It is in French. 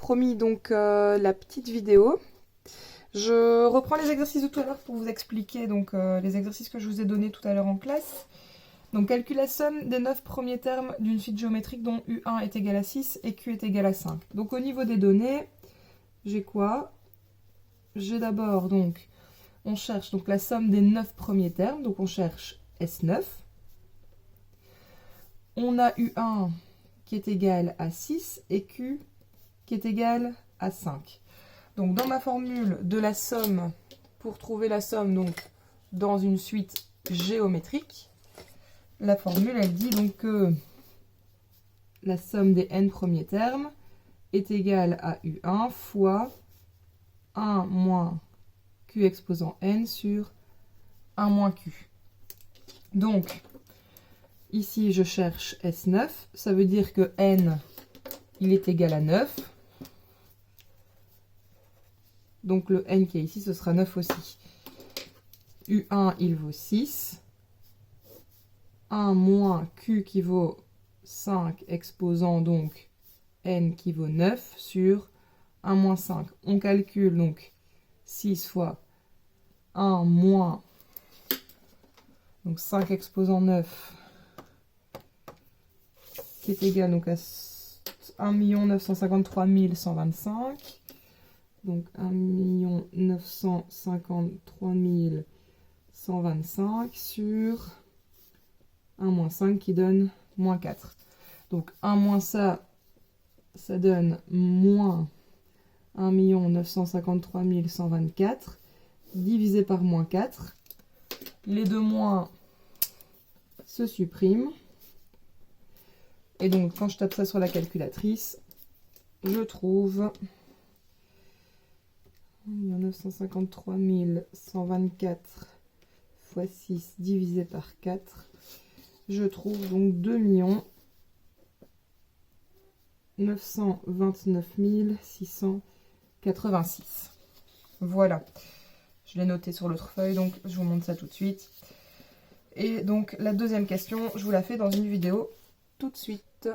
promis donc la petite vidéo. Je reprends les exercices de tout à l'heure pour vous expliquer donc les exercices que je vous ai donnés tout à l'heure en classe. Donc calcule la somme des 9 premiers termes d'une suite géométrique dont U1 est égal à 6 et Q est égal à 5. Donc au niveau des données, j'ai quoi? J'ai d'abord donc, on cherche donc la somme des 9 premiers termes, donc on cherche S9. On a U1 qui est égal à 6 et Q qui est égal à 5. Donc dans ma formule de la somme, pour trouver la somme donc dans une suite géométrique, la formule elle dit donc que la somme des n premiers termes est égale à U1 fois 1 moins Q exposant n sur 1 moins Q. Donc ici je cherche S9, ça veut dire que n il est égal à 9. Donc le n qui est ici, ce sera 9 aussi. U1, il vaut 6. 1 moins Q qui vaut 5, exposant donc n qui vaut 9 sur 1 moins 5. On calcule donc 6 fois 1 moins donc 5 exposant 9 qui est égal donc à 1 953 125. Donc 1 953 125 sur 1 moins 5 qui donne moins 4. Donc 1 moins ça donne moins 1 953 124 divisé par moins 4. Les deux moins se suppriment. Et donc quand je tape ça sur la calculatrice, je trouve 1 953 124 fois 6 divisé par 4. Je trouve donc 2 929 686. Voilà. Je l'ai noté sur l'autre feuille, donc je vous montre ça tout de suite. Et donc la deuxième question, je vous la fais dans une vidéo tout de suite.